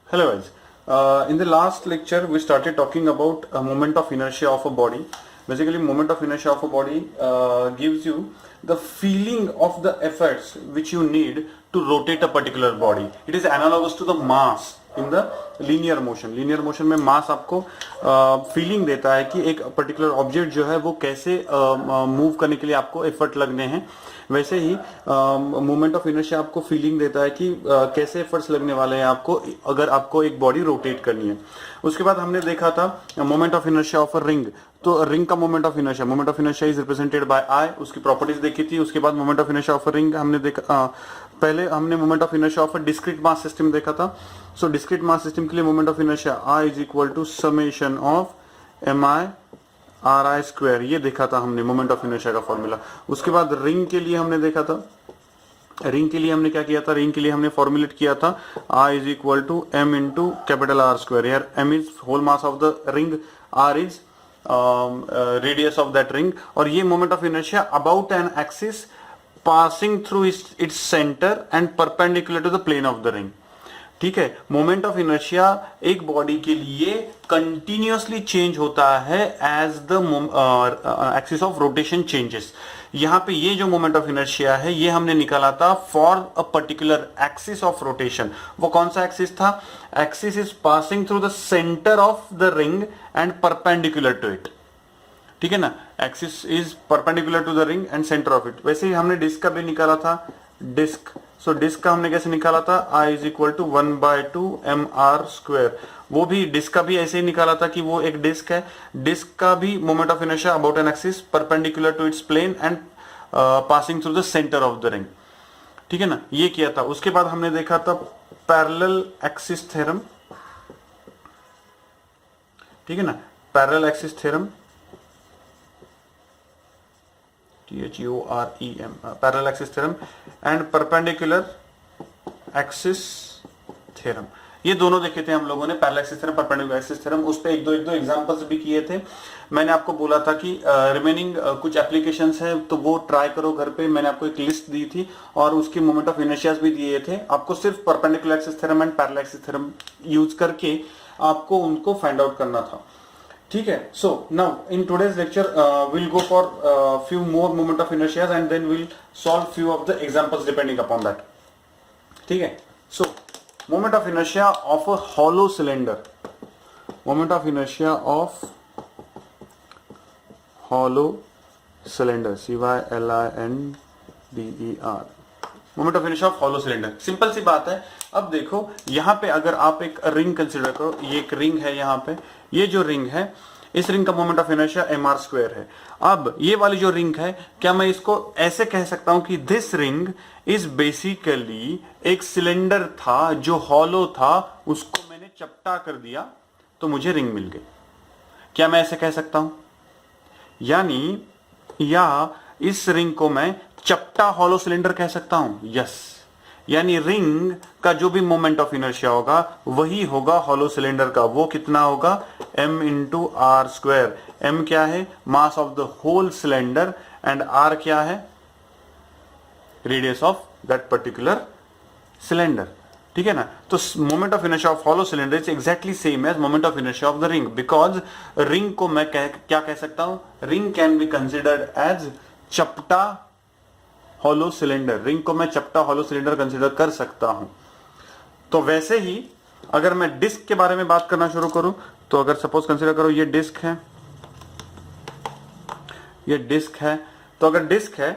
Hello guys. In the last lecture, we started talking about a moment of inertia of a body. Basically, moment of inertia of a body gives you the feeling of the efforts which you need to rotate a particular body. It is analogous to the mass in the linear motion. Linear motion में mass आपको feeling देता है कि एक particular object जो है वो कैसे मूव करने के लिए आपको एफर्ट लगने हैं. वैसे ही मोमेंट ऑफ इनर्शिया आपको फीलिंग देता है कि कैसे एफर्ट्स लगने वाले हैं आपको अगर आपको एक बॉडी रोटेट करनी है. उसके बाद हमने देखा था moment of inertia of a ring. तो रिंग का moment of inertia is represented by I. उसकी प्रॉपर्टीज देखी थी. उसके बाद moment of inertia of a ring हमने देखा. पहले हमने moment of inertia of a discrete mass system देखा था. सो डिस्क्रीट मास सिस्टम के लिए moment of inertia I is equal to summation of M I R I square. ये देखा था हमने मोमेंट ऑफ इनर्शिया का फॉर्मूला. उसके बाद रिंग के लिए हमने देखा था. रिंग के लिए हमने क्या किया था? रिंग के लिए हमने फॉर्मुलेट किया था I is equal to M into capital R square. यार M is whole mass of the ring, R is radius of that ring. और ये moment of inertia about an axis passing through its centre and perpendicular to the plane of the ring. ठीक है. Moment of inertia एक body के लिए continuously change होता है as the axis of rotation changes. यहां पे ये जो मोमेंट ऑफ इनर्शिया है ये हमने निकाला था for a particular axis of rotation. वो कौन सा एक्सिस था? Axis is passing through the centre of the ring and perpendicular to it. ठीक है ना. Axis is perpendicular to the ring and centre of it. वैसे ही हमने डिस्क का भी निकाला था. डिस्क. सो डिस्क का हमने कैसे निकाला था? I is equal to 1/2 M R square. वो भी डिस्क का भी ऐसे ही निकाला था कि वो एक डिस्क है. डिस्क का भी moment of inertia about an axis perpendicular to its plane and passing through the centre of the ring. ठीक है ना. ये किया था. उसके बाद हमने देखा था पैरेलल एक्सिस थ्योरम. ठीक है ना. Parallel axis theorem, THEOREM, parallel axis theorem and perpendicular axis theorem. ये दोनों देखे थे हम लोगों ने. Parallel axis theorem, perpendicular axis theorem. उस पे एक दो एग्जांपल्स भी किए थे. मैंने आपको बोला था कि रिमेनिंग कुछ एप्लीकेशंस हैं तो वो ट्राई करो घर पे. मैंने आपको एक लिस्ट दी थी और उसके मोमेंट ऑफ इनर्शियाज भी दिए थे. आपको सिर्फ perpendicular axis theorem and parallel axis theorem use करके आपको उनको फाइंड आउट करना था. ठीक है. So now in today's lecture we'll go for few more moment of inertia and then we'll solve few of the examples depending upon that. ठीक है. So moment of inertia of a hollow cylinder. Moment of inertia of hollow cylinder, CYLINDER. Moment of inertia of hollow cylinder. Simple सी बात है. अब देखो यहां पे अगर आप एक रिंग कंसीडर करो. ये एक रिंग है. यहां पे ये जो रिंग है इस रिंग का moment of inertia M R square है. अब ये वाली जो रिंग है क्या मैं इसको ऐसे कह सकता हूं कि दिस रिंग इज बेसिकली एक सिलेंडर था जो हॉलो था, उसको मैंने चपटा कर दिया तो मुझे रिंग मिल गई. क्या मैं ऐसे कह सकता हूं? यानी या इस रिंग को मैं चपटा हॉलो सिलेंडर कह सकता हूं. यस. यानी रिंग का जो भी मोमेंट ऑफ इनर्शिया होगा वही होगा हॉलो सिलेंडर का. वो कितना होगा? m into R square. m क्या है? Mass of the whole cylinder and r क्या है? Radius of that particular cylinder. ठीक है ना. तो moment of inertia of hollow cylinder is exactly same as moment of inertia of the ring. Because ring को मैं क्या कह सकता हूं? Ring can be considered as चपटा हॉलो सिलेंडर. रिंग को मैं चपटा हॉलो सिलेंडर कंसीडर कर सकता हूं. तो वैसे ही अगर मैं डिस्क के बारे में बात करना शुरू करूं तो अगर सपोज कंसीडर करो ये डिस्क है, ये डिस्क है. तो अगर डिस्क है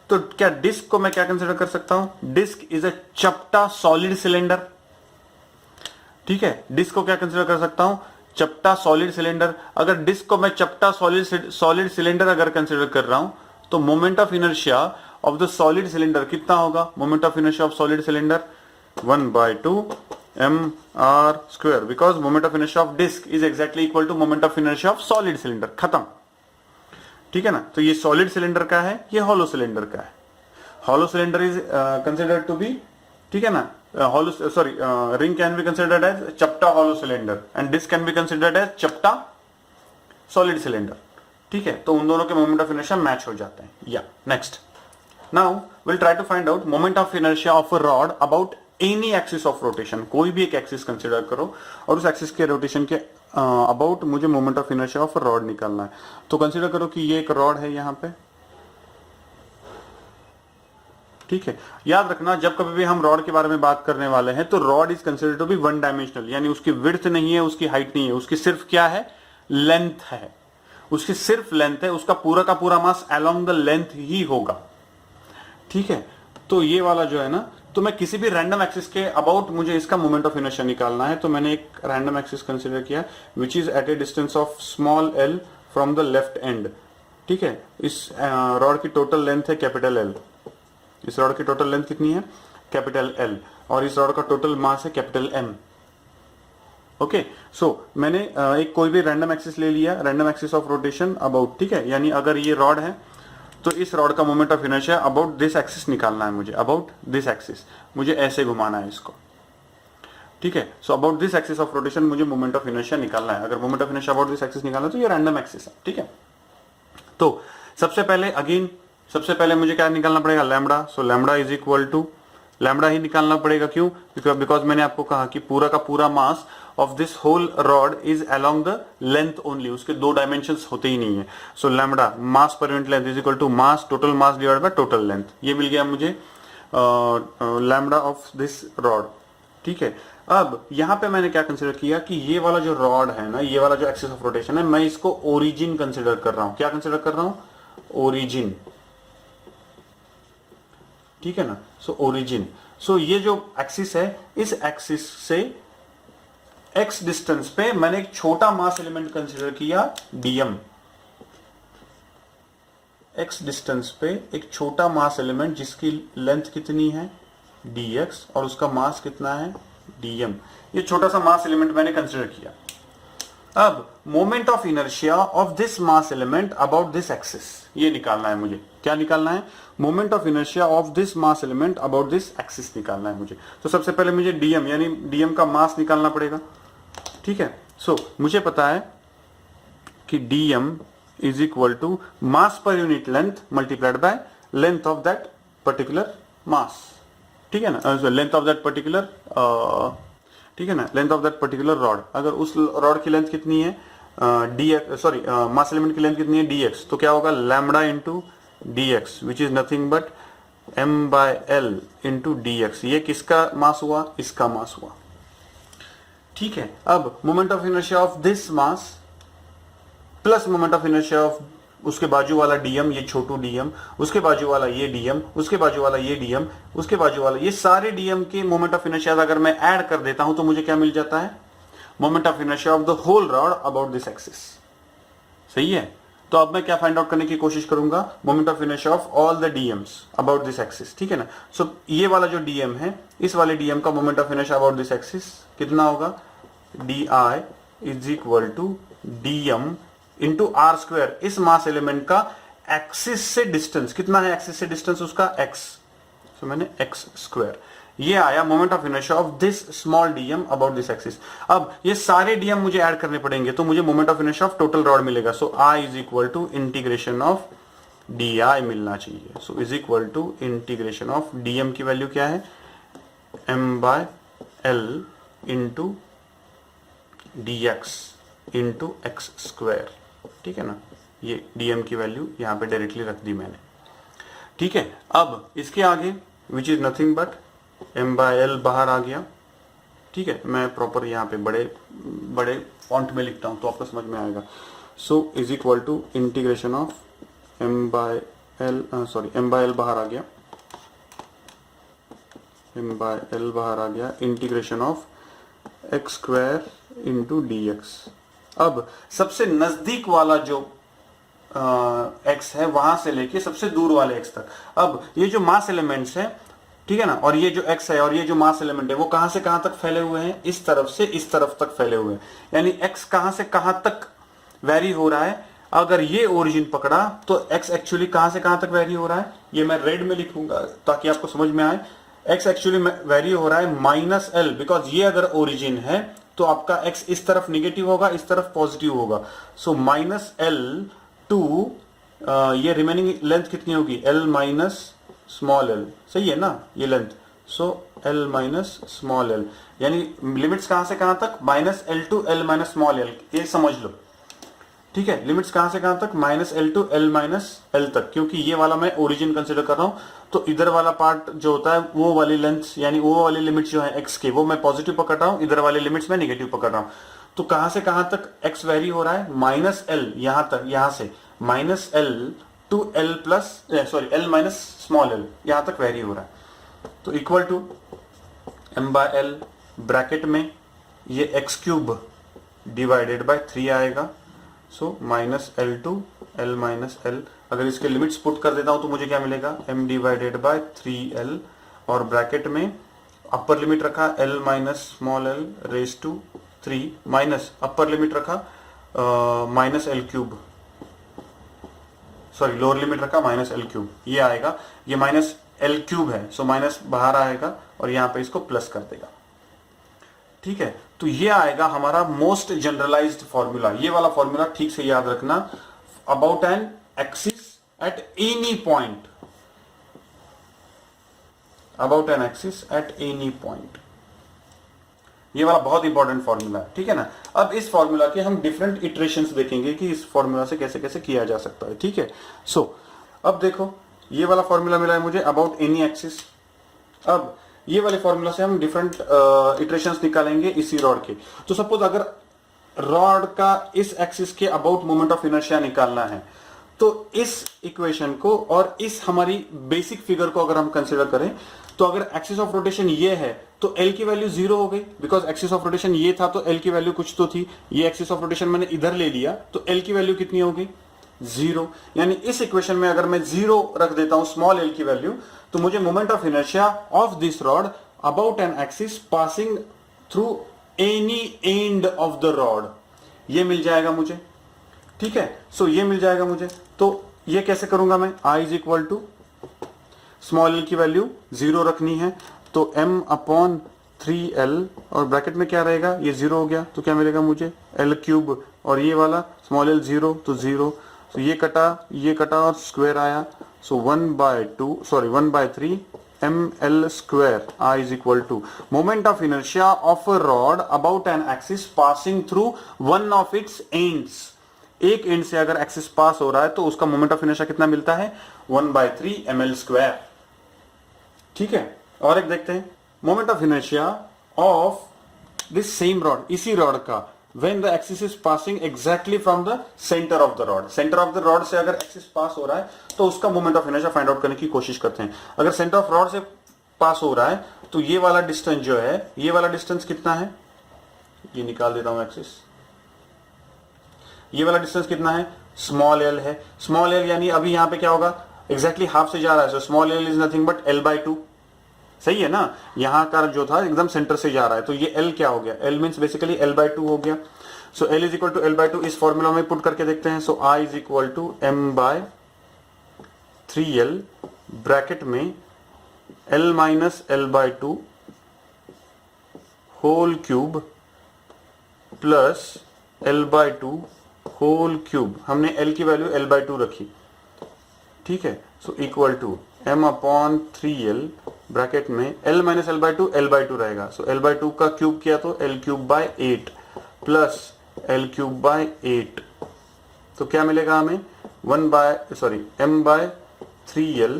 तो क्या डिस्क को मैं क्या कंसीडर कर सकता हूं? डिस्क इज अ चपटा सॉलिड सिलेंडर. ठीक है. डिस्क को क्या कंसीडर कर सकता हूं? चपटा सॉलिड सिलेंडर. अगर डिस्क को मैं चपटा सॉलिड सिलेंडर अगर कंसीडर कर रहा हूं तो moment of inertia of the solid cylinder कितना होगा? Moment of inertia of solid cylinder 1/2 M R square. Because moment of inertia of disc is exactly equal to moment of inertia of solid cylinder. खत्म. ठीक है ना. तो ये solid cylinder का है, ये हॉलो सिलेंडर का है. Hollow cylinder is considered to be, ठीक है ना, ring can be considered as chapta hollow cylinder and disc can be considered as chapta solid cylinder. ठीक है. तो उन दोनों के मोमेंट ऑफ इनर्शिया मैच हो जाते हैं. या next, now we'll try to find out moment of inertia of a rod about any axis of rotation, कोई भी एक एक्सिस कंसिडर करो और उस एक्सिस के रोटेशन के अबाउट मुझे moment of inertia of rod निकालना है। तो कंसिडर करो कि ये एक रॉड है यहां पे, ठीक है। याद रखना जब कभी भी हम रॉड के बारे में बात करने वाले हैं तो rod is considered to be one dimensional, यानी उसकी विड्थ नहीं है, उसकी हाइट नहीं है, उसकी सिर्फ क्या है, लेंथ है, उसकी सिर्फ लेंथ है, उसका पूरा का पूरा मास अलोंग द लेंथ ही होगा, ठीक है। तो ये वाला जो है ना, तो मैं किसी भी रैंडम एक्सिस के अबाउट मुझे इसका मोमेंट ऑफ इनर्शिया निकालना है, तो मैंने एक रैंडम एक्सिस कंसिडर किया which is at a distance of small L from the left end, ठीक है। इस रॉड की टोटल लेंथ है कैपिटल एल, इस रॉड की टोटल लेंथ कितनी है, कैपिटल एल, और इस रॉड का टोटल मास है कैपिटल एम। ओके, सो मैंने एक कोई भी रैंडम एक्सिस ले लिया, random axis of rotation about, ठीक है। यानी अगर ये रॉड है तो इस रॉड का moment of inertia about this axis निकालना है मुझे, अबाउट दिस एक्सिस मुझे ऐसे घुमाना है इसको, ठीक है। So about this axis of rotation मुझे मोमेंट ऑफ इनर्शिया निकालना है। अगर moment of inertia about this axis निकालना है तो ये रैंडम एक्सिस है, ठीक है। तो सबसे पहले मुझे क्या निकालना पड़ेगा, lambda. So lambda is equal to lambda ही निकालना पड़ेगा, क्यों, बिकॉज मैंने आपको कहा कि पूरा का पूरा mass of this whole rod is along the length only, उसके दो डायमेंशंस होते ही नहीं है। सो lambda mass per unit length is equal to mass total mass divide by total length, ये मिल गया मुझे लैम्बडा ऑफ दिस रॉड, ठीक है। अब यहां पे मैंने क्या कंसिडर किया कि ये वाला जो रॉड है ना, ये वाला जो एक्सिस ऑफ रोटेशन है, मैं इसको ओरिजिन कंसिडर कर रहा हूं। क्या कंसिडर कर रहा हूं, ओरिजिन, ठीक है ना। सो ओरिजिन, सो ये जो एक्सिस है, इस एक्सिस से एक्स डिस्टेंस पे मैंने एक छोटा मास एलिमेंट कंसिडर किया डीएम, एक्स डिस्टेंस पे एक छोटा मास एलिमेंट जिसकी लेंथ कितनी है dx और उसका मास कितना है dm, ये छोटा सा मास एलिमेंट मैंने कंसिडर किया। अब moment of inertia of this mass element about this axis, ये निकालना है मुझे। क्या निकालना है, moment of inertia of this mass element about this axis निकालना है मुझे। तो सबसे पहले मुझे dm यानी dm का मास निकालना पड़ेगा, ठीक है। सो मुझे पता है कि dm is equal to mass per unit length multiplied by length of that particular mass, ठीक है ना, लेंथ ऑफ दैट पर्टिकुलर, ठीक है ना, length of that particular rod. अगर उस रॉड की लेंथ कितनी है dx, सॉरी मास एलिमेंट की लेंथ कितनी है dx, तो क्या होगा lambda into dx which is nothing but m by l into dx। ये किसका मास हुआ, इसका मास हुआ, ठीक है। अब moment of inertia of this mass plus moment of inertia of उसके बाजू वाला dm, ये छोटू dm, उसके बाजू वाला ये dm, उसके बाजू वाला ये dm, उसके बाजू वाला, ये सारे dm के मोमेंट ऑफ इनर्शिया अगर मैं ऐड कर देता हूं तो मुझे क्या मिल जाता है, moment of inertia of the whole rod about this axis, सही है। तो अब मैं क्या फाइंड आउट करने की कोशिश करूंगा, moment of inertia of all the dms about this axis, ठीक है ना। सो ये वाला जो dm है, इस वाले dm का moment of inertia about this axis कितना होगा, di is equal to dm into R square, इस मास एलिमेंट का एक्सिस से डिस्टेंस कितना है, एक्सिस से डिस्टेंस उसका x, सो मैंने x स्क्वायर, ये आया moment of inertia of this small dm about this axis. अब ये सारे dm मुझे ऐड करने पड़ेंगे तो मुझे moment of inertia of total rod मिलेगा। So I is equal to integration of di मिलना चाहिए। So is equal to integration of dm की वैल्यू क्या है, m by l into dx into X square, ठीक है ना। ये dm की वैल्यू यहां पे डायरेक्टली रख दी मैंने, ठीक है। अब इसके आगे which is nothing but m by l बाहर आ गया, ठीक है। मैं प्रॉपर यहाँ पे बड़े बड़े फॉन्ट में लिखता हूं तो आपको समझ में आएगा। So is equal to integration of m by l, sorry m by l बाहर आ गया, m बाय l बाहर आ गया, integration of x square into dx। अब सबसे नजदीक वाला जो x है वहां से लेके सबसे दूर वाले x तक, अब ये जो मास एलिमेंट्स है, ठीक है ना, और ये जो x है और ये जो मास एलिमेंट है वो कहां से कहां तक फैले हुए हैं, इस तरफ से इस तरफ तक फैले हुए हैं, यानी x कहां से कहां तक वेरी हो रहा है। अगर ये ओरिजिन पकड़ा तो x एक्चुअली कहां से कहां तक वेरी हो रहा है, ये मैं रेड में लिखूंगा ताकि आपको समझ में आए। x एक्चुअली वेरी हो रहा है माइनस l, बिकॉज ये अगर ओरिजिन है तो आपका x इस तरफ निगेटिव होगा, इस तरफ पॉजिटिव होगा। सो माइनस l टू ये रिमेनिंग लेंथ कितनी होगी, l माइनस स्मॉल l, सही है ना ये length. So L minus small L, यानी लिमिट्स कहां से कहां तक, minus L to L minus small L, ये समझ लो। ठीक है, लिमिट्स कहां से कहां तक, minus L to L minus L तक, क्योंकि ये वाला मैं ओरिजिन कंसिडर कर रहा हूं, तो इधर वाला पार्ट जो होता है वो वाली लेंथ यानी वो वाली लिमिट्स जो है एक्स की, वो मैं पॉजिटिव पकड़ रहा हूं, इधर वाली लिमिट्स मैं नेगेटिव पकड़ रहा हूं। तो कहां से कहां तक एक्स वेरी हो रहा है, माइनस एल यहां तक, यहां से minus L to L plus sorry L minus small L यहां तक वेरी हो रहा है। तो equal to M by L bracket में ये एक्स क्यूब डिवाइडेड बाय 3 आएगा, so minus L to L minus L. अगर इसके लिमिट्स पुट कर देता हूं तो मुझे क्या मिलेगा, m डिवाइडेड बाय 3l, और ब्रैकेट में अपर लिमिट रखा l minus small L raise to 3 minus upper limit रखा minus L cube, sorry lower limit रखा माइनस एल क्यूब, ये आएगा, ये माइनस एल क्यूब है, सो माइनस बाहर आएगा और यहां पे इसको प्लस कर देगा। ठीक है, तो ये आएगा हमारा मोस्ट जनरलाइज्ड फॉर्मूला। ये वाला फॉर्मूला ठीक से याद रखना, about an axis at any point, about an axis at any point, ये वाला बहुत इंपॉर्टेंट फॉर्मूला है। ठीक है ना, अब इस फॉर्मूला के हम डिफरेंट इटरेशंस देखेंगे कि इस फॉर्मूला से कैसे कैसे किया जा सकता है। ठीक है, सो अब देखो ये वाला फॉर्मूला मिला है मुझे अबाउट एनी एक्सिस। अब ये वाले फॉर्मूला से हम डिफरेंट इटरेशंस निकालेंगे इसी रॉड के। तो सपोज अगर रॉड का इस एक्सिस के अबाउट मोमेंट ऑफ इनर्शिया निकालना है, तो इस इक्वेशन को और इस हमारी बेसिक फिगर को अगर हम कंसीडर करें, तो अगर एक्सिस ऑफ रोटेशन ये है तो एल की वैल्यू 0 हो गई, बिकॉज एक्सिस ऑफ रोटेशन ये था तो एल की वैल्यू कुछ तो थी, ये एक्सिस ऑफ रोटेशन मैंने इधर ले लिया तो एल की वैल्यू कितनी हो गई, 0। यानी इस इक्वेशन में अगर मैं 0 रख देता हूं स्मॉल एल की वैल्यू, तो मुझे moment of inertia of this rod about an axis passing through any end of the rod, ये मिल जाएगा मुझे। ठीक है, सो ये मिल जाएगा मुझे। तो ये कैसे करूंगा मैं, I is equal to small L की वैल्यू 0 रखनी है, तो m अपॉन 3l, और ब्रैकेट में क्या रहेगा, ये 0 हो गया तो क्या मिलेगा मुझे, l क्यूब, और ये वाला स्मॉल एल 0 तो 0, तो ये कटा और स्क्वायर आया, so 1/3 ml square I is equal to moment of inertia of a rod about an axis passing through one of its ends. एक एंड से अगर एक्सिस पास हो रहा है तो उसका मोमेंट ऑफ इनर्शिया कितना मिलता है, 1/3 ml स्क्वायर। ठीक है, और एक देखते हैं moment of inertia of this same rod, इसी रॉड का, when the axis is passing exactly from the center of the rod, center of the rod से अगर एक्सिस पास हो रहा है तो उसका moment of inertia find out करने की कोशिश करते हैं। अगर सेंटर ऑफ रॉड से पास हो रहा है तो ये वाला डिस्टेंस जो है, ये वाला डिस्टेंस कितना है, ये निकाल देता हूं एक्सिस, ये वाला डिस्टेंस कितना है, स्मॉल एल है। स्मॉल एल यानी अभी यहां पे क्या होगा, एग्जैक्टली हाफ से जा रहा है, so small L is nothing but l/2, सही है ना, यहां का जो था एकदम सेंटर से जा रहा है, तो ये l क्या हो गया, l मींस बेसिकली l/2 हो गया। So l is equal to l/2, इस फॉर्मूला में पुट करके देखते हैं, so I is equal to m/3l bracket में l minus l/2 whole cube plus l/2 whole cube, हमने l की वैल्यू l/2 रखी। ठीक है, so equal to m upon 3l bracket में l माइनस l/2 l/2 रहेगा, सो l/2 का cube किया तो l cube by 8 plus l cube by 8, तो क्या मिलेगा हमें, m/3l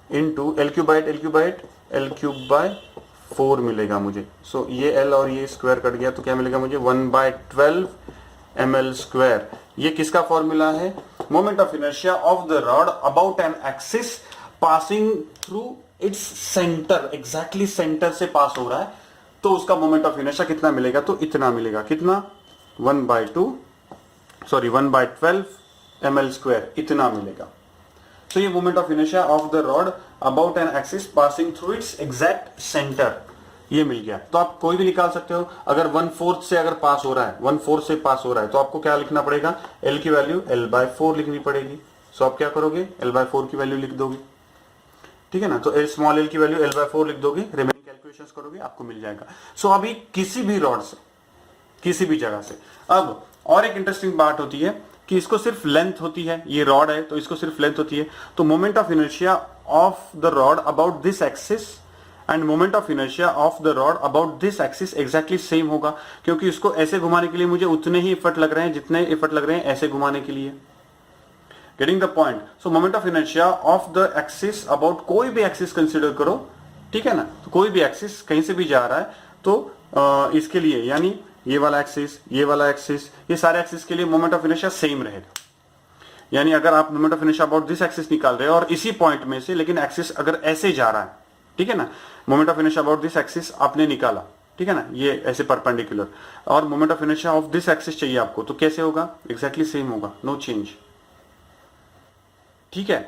into l cube by 8 l cube by 4 मिलेगा मुझे। सो ये l और ये स्क्वायर कट गया तो क्या मिलेगा मुझे, 1/12 ml स्क्वायर। ये किसका फॉर्मूला है, moment of inertia of the rod about an axis passing through its centre, exactly centre से पास हो रहा है तो उसका मोमेंट ऑफ इनर्शिया कितना मिलेगा, तो इतना मिलेगा, कितना, 1/12 ml स्क्वायर, इतना मिलेगा। तो ये moment of inertia of the rod about an axis passing through it's exact centre, ये मिल गया। तो आप कोई भी निकाल सकते हो, अगर 1/4 से अगर पास हो रहा है, 1/4 से पास हो रहा है तो आपको क्या लिखना पड़ेगा, l की वैल्यू l/4 लिखनी पड़ेगी। सो आप क्या करोगे, l/4 की वैल्यू लिख दोगे, ठीक है ना, तो स्मॉल l की वैल्यू l/4 लिख दोगे, रिमेनिंग कैलकुलेशंस करोगे, आपको मिल जाएगा। सो अभी किसी भी रॉड से, किसी भी जगह से, अब और एक इंटरेस्टिंग बात होती है कि इसको सिर्फ लेंथ होती है, ये रॉड है तो इसको सिर्फ लेंथ होती है, तो moment of inertia of the rod about this axis end moment of inertia of the rod about this axis exactly same होगा, क्योंकि इसको ऐसे घुमाने के लिए मुझे उतने ही एफर्ट लग रहे हैं जितने एफर्ट लग रहे हैं ऐसे घुमाने के लिए. Getting the point. So moment of inertia of the axis about कोई भी एक्सिस कंसिडर करो, ठीक है ना, तो कोई भी एक्सिस कहीं से भी जा रहा है तो इसके लिए यानी ये वाला एक्सिस, ये वाला एक्सिस, ये सारे एक्सिस के लिए मोमेंट ऑफ इनर्शिया सेम रहेगा. यानी अगर आप moment of inertia about this axis निकाल रहे हो और इसी पॉइंट में से, लेकिन एक्सिस अगर ऐसे जा रहा है, ठीक है ना, moment of inertia about this axis आपने निकाला, ठीक है ना, ये ऐसे परपेंडिकुलर, और moment of inertia of this axis चाहिए आपको, तो कैसे होगा? एग्जैक्टली सेम होगा, नो चेंज. ठीक है.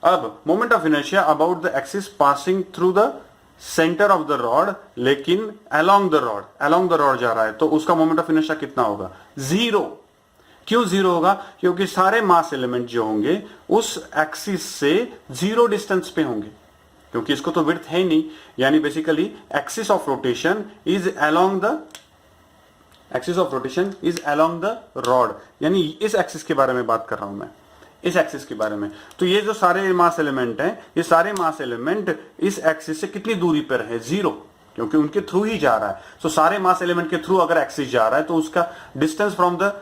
अब moment of inertia about the axis passing through the centre of the rod, लेकिन अलोंग द रॉड जा रहा है, तो उसका मोमेंट ऑफ इनर्शिया कितना होगा? जीरो. क्यों जीरो होगा? क्योंकि सारे मास एलिमेंट जो होंगे उस एक्सिस से जीरो डिस्टेंस पे होंगे, क्योंकि इसको तो विड्थ है ही नहीं. यानी basically axis of rotation is along the rod. यानी इस एक्सिस के बारे में बात कर रहा हूं मैं, इस एक्सिस के बारे में. तो ये जो सारे मास एलिमेंट हैं, ये सारे मास एलिमेंट इस एक्सिस से कितनी दूरी पर है? जीरो, क्योंकि उनके थ्रू ही जा रहा है. सो सारे मास एलिमेंट के थ्रू अगर एक्सिस जा रहा है तो उसका distance from the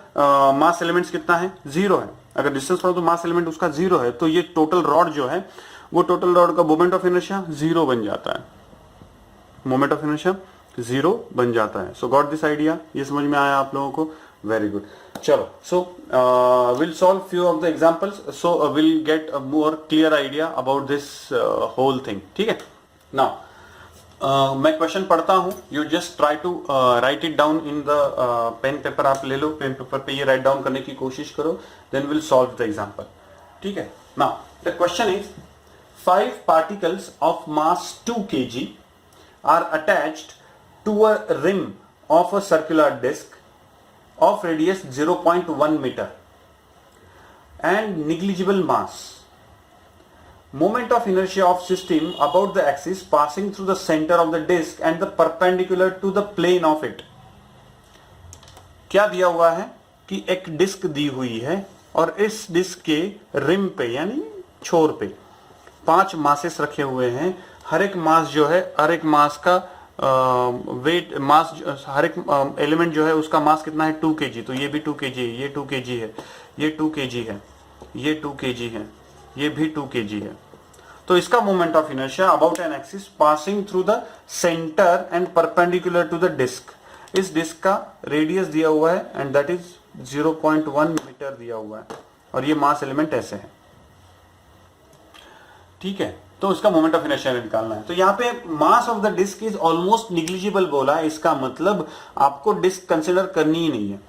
mass elements कितना है? जीरो है. अगर distance from the mass element उसका जीरो है तो ये टोटल रॉड जो है, वो टोटल रॉड का मोमेंट ऑफ इनर्शिया जीरो बन जाता है. मोमेंट ऑफ इनर्शिया जीरो बन जाता है. So got this idea? ये समझ में आया आप लोगों को? Very good. चलो, so will solve few of the examples, so will get a more clear idea about this whole thing. ठीक है. नाउ मैं क्वेश्चन पढ़ता हूं, you just try to write it down in the pen paper. आप ले लो, pen paper पे ये write down करने की कोशिश करो, then will solve the example. ठीक है. Now the question is 5 particles of mass 2 kg are attached to a rim of a circular disc of radius 0.1 meter and negligible mass. Moment of inertia of system about the axis passing through the center of the disc and the perpendicular to the plane of it. क्या दिया हुआ है कि एक disc दी हुई है और इस डिस्क के रिम पे यानी छोर पे 5 मासेस रखे हुए हैं. हर एक मास जो है, हर एक मास का वेट, मास, हर एक एलिमेंट जो है उसका मास कितना है? 2 kg. तो ये भी 2 kg है, ये 2 kg है, ये 2 kg है, ये 2 kg है, ये भी 2 kg है. तो इसका moment of inertia about an axis passing through the centre and perpendicular to the disc. इस डिस्क का रेडियस दिया हुआ है एंड दैट इज 0.1 मीटर दिया हुआ है, और ये मास एलिमेंट ऐसे है. ठीक है. तो इसका मोमेंट ऑफ इनर्शिया निकालना है. तो यहाँ पे mass of the disc is almost negligible बोला है. इसका मतलब आपको डिस्क कंसिडर करनी ही नहीं है,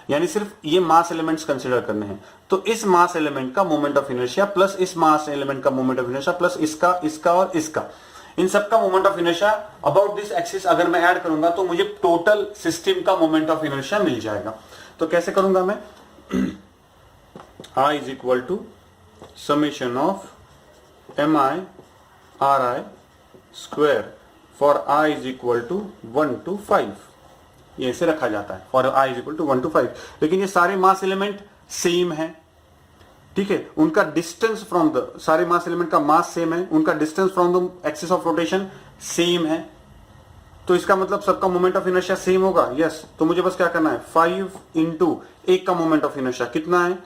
यानी सिर्फ ये मास एलिमेंट्स कंसिडर करने हैं. तो इस मास एलिमेंट का मोमेंट ऑफ इनर्शिया प्लस इस मास एलिमेंट का मोमेंट ऑफ इनर्शिया प्लस इसका, इसका और इसका, इन सब का moment of inertia about this axis अगर मैं ऐड करूंगा तो मुझे टोटल सिस्टम का मोमेंट ऑफ इनर्शिया मिल जाएगा. तो कैसे करूंगा मैं? I is equal to summation of mi ri square for I is equal to 1 to 5. ये ऐसे रखा जाता है for I is equal to 1 to 5. लेकिन ये सारे मास एलिमेंट सेम है. ठीक है. उनका डिस्टेंस फ्रॉम द, सारे मास एलिमेंट का मास सेम है, उनका distance from the axis of rotation same है. तो इसका मतलब सबका मोमेंट ऑफ इनर्शिया सेम होगा. यस. तो मुझे बस क्या करना है? 5 इंटू एक का मोमेंट ऑफ इनर्शिया कितना है?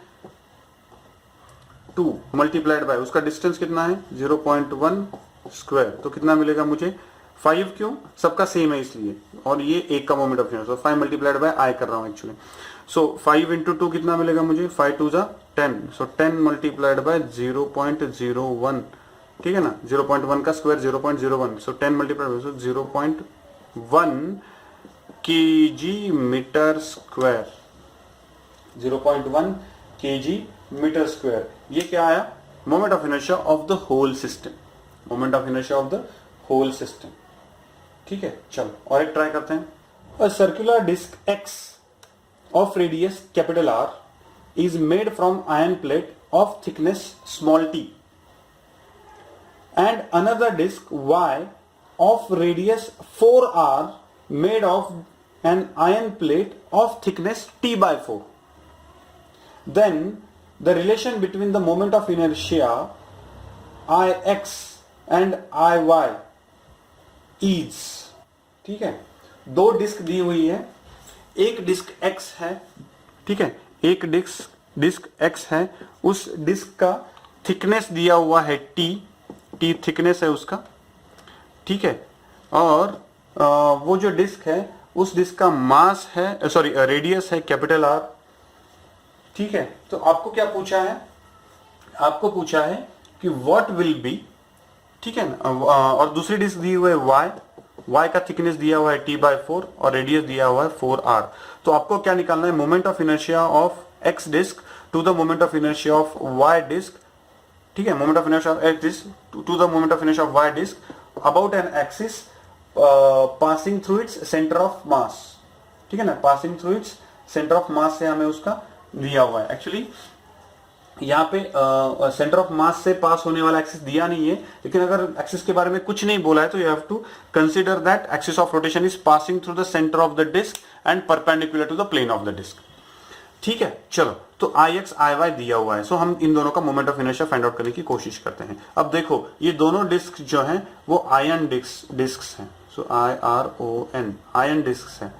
2 मल्टीप्लाइड बाय उसका डिस्टेंस कितना है? 0.1 स्क्वायर. तो कितना मिलेगा मुझे? 5. क्यों? सबका सेम है इसलिए, और ये एक का moment of inertia. 5 multiplied by I कर रहा हूं एक्चुअली. सो 5 इंटू 2 कितना मिलेगा मुझे? 5 2 जा 10. सो 10 मल्टीप्लाइड बाय 0.01. ठीक है ना. 0.1 का स्क्वायर 0.01. सो 10 multiplied by 0.1 kg metre square. 0.1 kg metre square. ये क्या आया? Moment of inertia of the whole system. Moment of inertia of the whole system. ठीक है. चलो और एक ट्राई करते हैं. A circular disc X of radius capital R is made from iron plate of thickness small t, and another disc Y of radius 4R made of an iron plate of thickness t by 4. Then the relation between the moment of inertia Ix and Iy is. ठीक है, दो disc दी हुई है, एक disc x है, ठीक है, एक डिस्क x है, उस डिस्क का थिकनेस दिया हुआ है t थिकनेस है उसका, ठीक है, और वो जो डिस्क है उस डिस्क का मास है, सॉरी रेडियस है कैपिटल R। ठीक है, तो आपको क्या पूछा है, आपको पूछा है कि व्हाट विल बी, ठीक है ना, और दूसरी डिस्क दी हुई है y का थिकनेस दिया हुआ है t/4 और रेडियस दिया हुआ है 4r। तो आपको क्या निकालना है, moment of inertia of x disc to the moment of inertia of y disc, ठीक है, moment of inertia of x disc to the moment of inertia of y disc about an axis passing through its centre of mass. ठीक है ना, passing through its centre of mass से हमें उसका दिया हुआ है। एक्चुअली यहाँ पे सेंटर ऑफ मास से पास होने वाला एक्सिस दिया नहीं है, लेकिन अगर एक्सिस के बारे में कुछ नहीं बोला है तो you have to consider that axis of rotation is passing through the centre of the disc and perpendicular to the plane of the disc. ठीक है, चलो, तो Ix Iy दिया हुआ है, सो हम इन दोनों का moment of inertia find out करने की कोशिश करते हैं। अब देखो ये दोनों डिस्क जो हैं वो आयन डिस्क हैं, सो IRON आयन डिस्क हैं।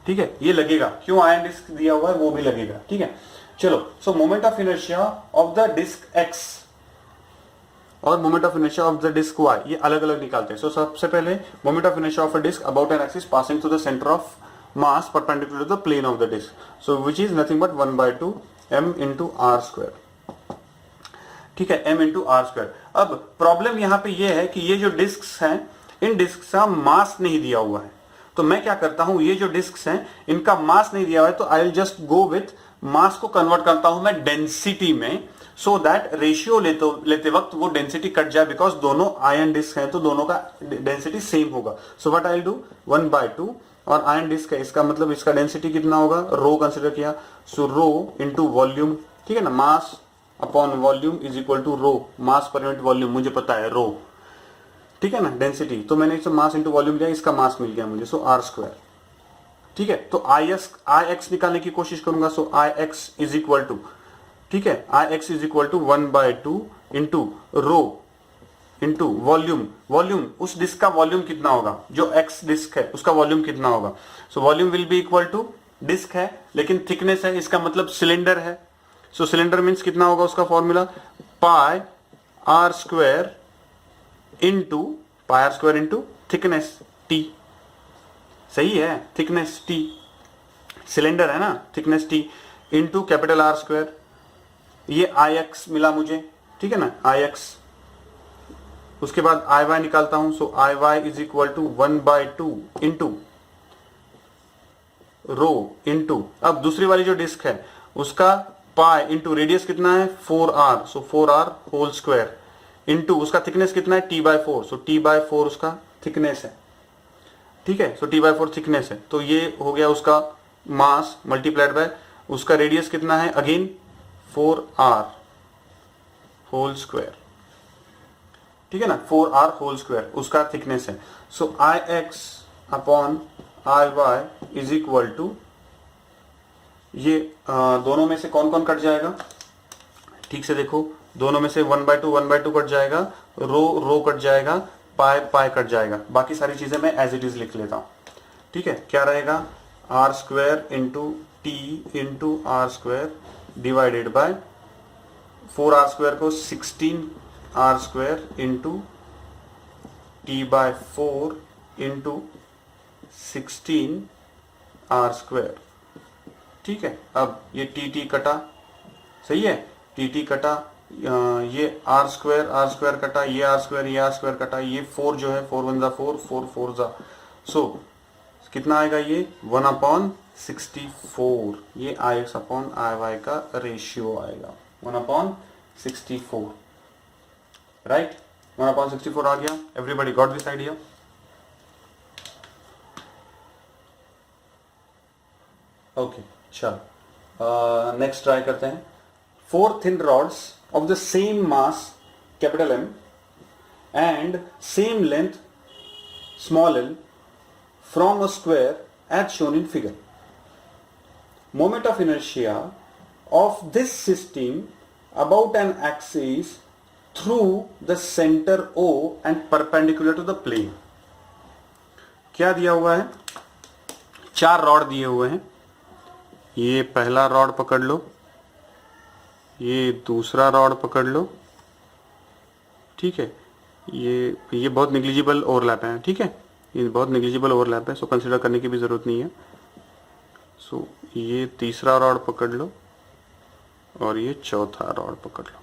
ठीक है, ये लगेगा, क्यों आयन डिस्क दिया हुआ है वो भी लगेगा। ठीक है, चलो, so moment of inertia of the disc x और moment of inertia of the disc y ये अलग अलग निकालते हैं। सो सबसे पहले moment of inertia of a disc about an axis passing through the centre of mass perpendicular to the plane of the disc, so which is nothing but 1/2 m into r square. ठीक है, m into r square. अब problem यहां पे ये है कि ये जो डिस्क हैं इन डिस्क का मास नहीं दिया हुआ है, तो मैं क्या करता हूं, ये जो डिस्क हैं इनका मास नहीं दिया हुआ है, तो I will just go with mass को कन्वर्ट करता हूं मैं डेंसिटी में, सो दैट रेशियो लेते वक्त वो डेंसिटी कट जाए, बिकॉज दोनों आयन डिस्क हैं तो दोनों का डेंसिटी सेम होगा। So what I will do, 1/2 और आयन डिस्क है, इसका मतलब इसका डेंसिटी कितना होगा, रो कंसिडर किया, सो रो इंटू वॉल्यूम। ठीक है ना, mass upon volume is equal to rho, mass per unit volume मुझे पता है रो। ठीक है ना, डेंसिटी, तो मैंने इसे मास इंटू वॉल्यूम लिया, इसका मास मिल गया मुझे, सो r स्क्वायर। ठीक है, तो Ix निकालने की कोशिश करूंगा, so Ix is equal to, ठीक है, Ix is equal to 1/2 into rho into volume. Volume, उस डिस्क का वॉल्यूम कितना होगा, जो x डिस्क है उसका वॉल्यूम कितना होगा, so volume will be equal to, disc है लेकिन थिकनेस है, इसका मतलब सिलेंडर है, सो सिलेंडर मीन्स कितना होगा उसका formula, pi R square into thickness t। सही है, थिकनेस t, सिलेंडर है ना, thickness t into capital R square, ये Ix मिला मुझे। ठीक है ना, Ix, उसके बाद Iy निकालता हूं, so Iy is equal to 1/2 into rho into, अब दूसरी वाली जो डिस्क है उसका पाई इंटू रेडियस कितना है 4r, सो 4r होल स्क्वायर इंटू उसका थिकनेस कितना है t/4, सो t/4 उसका थिकनेस है। ठीक है, सो t/4 थिकनेस है, तो ये हो गया उसका मास मल्टीप्लाइड बाय उसका रेडियस कितना है, अगेन 4r होल स्क्वायर। ठीक है ना, 4r होल स्क्वायर उसका थिकनेस है, so Ix upon Iy is equal to, ये दोनों में से कौन कौन कट जाएगा, ठीक से देखो, दोनों में से 1/2 कट जाएगा, रो कट जाएगा, पाई कट जाएगा, बाकी सारी चीजें मैं एज इट इज लिख लेता हूं। ठीक है, क्या रहेगा, r square into T into R square divided by 4r square को 16r square into t/4 into 16r square. ठीक है, अब ये टी कटा, सही है, टी कटा, ये r स्क्वायर कटा, ये r स्क्वायर कटा, ये 4 जो है 4 1 जा 4, 4 4 जा, सो कितना आएगा, ये 1/64, ये Ix अपॉन Iy का रेशियो आएगा 1/64, राइट, 1/64 आ गया। Everybody got this idea? Okay, चलो नेक्स्ट ट्राई करते हैं। 4 thin rods of the same mass capital M and same length small l from a square as shown in figure. Moment of inertia of this system about an axis through the center O and perpendicular to the plane. क्या दिया हुआ है, 4 rod दिए हुए हैं। ये पहला rod पकड़ लो, ये दूसरा रॉड पकड़ लो, ठीक है। ये बहुत निग्लिजिबल ओवरलैप है, ठीक है, ये बहुत निग्लिजिबल ओवरलैप है, सो कंसिडर करने की भी जरूरत नहीं है। सो ये तीसरा रॉड पकड़ लो और ये चौथा रॉड पकड़ लो,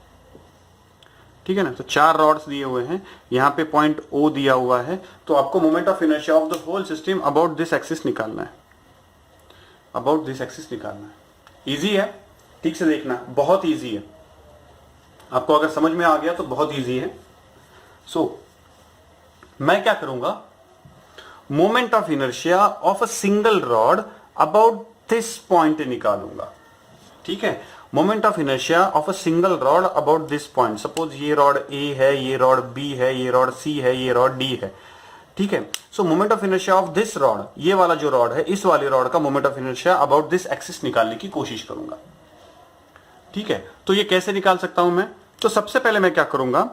ठीक है ना। तो 4 रॉड्स दिए हुए हैं, यहाँ पे पॉइंट O दिया हुआ है, तो आपको moment of inertia of the whole system about this axis निकालना है, अबाउट दिस एक्सिस निकालना है। इजी है, ठीक से देखना, बहुत इजी है। आपको अगर समझ में आ गया तो बहुत इजी है। सो मैं क्या करूंगा, moment of inertia of a single rod about this point निकालूंगा, ठीक है। Moment of inertia of a single rod about this point, suppose ये रॉड A है, ये रॉड B है, ये रॉड C है, ये रॉड D है, ठीक है। सो moment of inertia of this rod, ये वाला जो रॉड है, इस वाले रॉड का moment of inertia about this axis निकालने की कोशिश करूंगा, ठीक है। तो ये कैसे निकाल सकता हूं मैं, तो सबसे पहले मैं क्या करूंगा,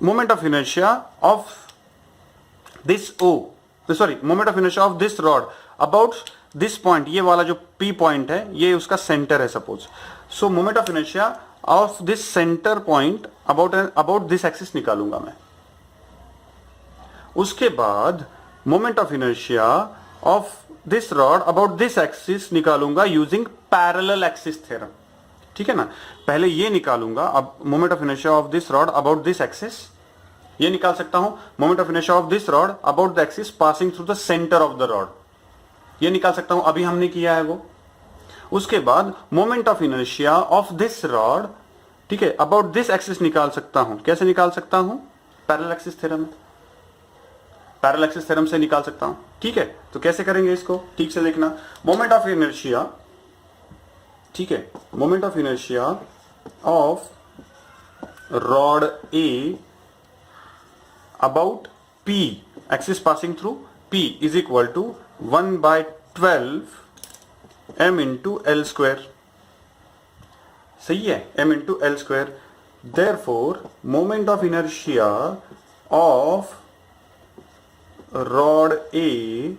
moment of inertia of this moment of inertia of this rod about this point, ये वाला जो P पॉइंट है, ये उसका सेंटर है suppose. So moment of inertia of this centre point about this axis निकालूंगा मैं। उसके बाद moment of inertia of this rod about this axis निकालूंगा यूजिंग पैरेलल एक्सिस थ्योरम, ठीक है ना। पहले ये निकालूंगा, अब moment of inertia of this rod about this axis, ये निकाल सकता हूं। Moment of inertia of this rod about the axis passing through the centre of the rod, ये निकाल सकता हूं, अभी हमने किया है वो। उसके बाद moment of inertia of this rod, ठीक है, अबाउट दिस एक्सिस निकाल सकता हूं। कैसे निकाल सकता हूं, parallel axis theorem, parallel axis theorem से निकाल सकता हूं, ठीक है। तो कैसे करेंगे इसको, ठीक से देखना। मोमेंट ऑफ इनर्शिया, ठीक है, moment of inertia of rod A about P, axis passing through P is equal to 1/12 m into L square, सही है, m into L square. Therefore moment of inertia of rod A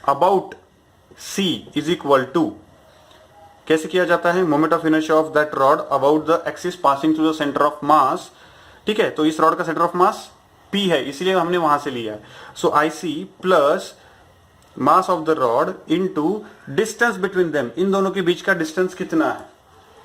about C is equal to, कैसे किया जाता है, moment of inertia of that rod about the axis passing through the centre of mass, ठीक है। तो इस rod का centre of mass P है, इसलिए हमने वहां से लिया है। So IC plus mass of the rod into distance between them, इन दोनों के बीच का डिस्टेंस कितना है,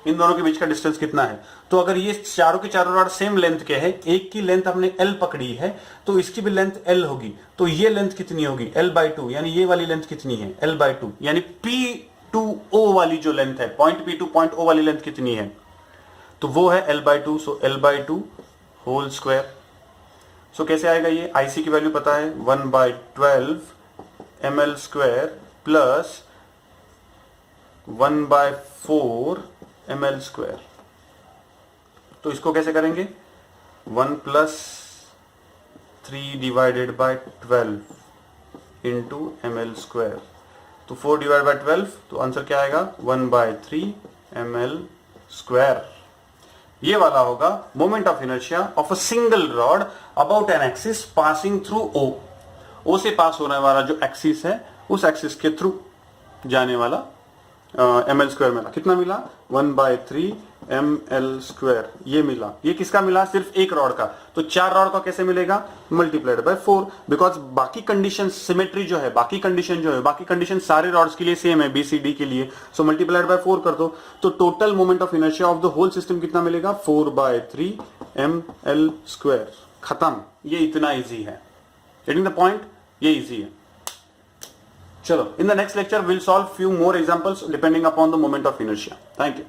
इन दोनों के बीच का डिस्टेंस कितना है। तो अगर ये चारों के चारों रॉड सेम लेंथ के हैं, एक की लेंथ हमने L पकड़ी है, तो इसकी भी लेंथ L होगी, तो ये लेंथ कितनी होगी, L/2, यानी ये वाली लेंथ कितनी है, L/2, यानी P2O वाली जो लेंथ है, point P two point O वाली लेंथ कितनी है, तो वो है L/2, सो L/2 होल स्क्वायर। सो कैसे आएगा ये, IC की वैल्यू पता है 1/12 ml square plus 1/4 ml square. तो इसको कैसे करेंगे, 1 + 3 divided by 12 into ml square, तो 4 डिवाइड बाय 12, तो आंसर क्या आएगा 1/3 ml स्क्वायर। ये वाला होगा moment of inertia of a single rod about an axis passing through O से पास होने वाला जो एक्सिस है, उस एक्सिस के थ्रू जाने वाला ml स्क्वायर मिला। कितना मिला, 1/3 ml स्क्वायर, ये मिला। ये किसका मिला, सिर्फ एक रॉड का। तो 4 रॉड का कैसे मिलेगा, मल्टीप्लाइड बाय 4, बिकॉज बाकी कंडीशन सिमेट्री जो है, बाकी कंडीशन सारे रॉड्स के लिए सेम है, BCD के लिए। सो मल्टीप्लाइड बाय 4 कर दो, तो total moment of inertia of the whole system कितना मिलेगा, 4/3 ml स्क्वायर। खत्म, ये इतना इजी है, गेटिंग द पॉइंट, ये इजी है। चलो, in the next lecture we'll solve few more examples depending upon the moment of inertia. Thank you.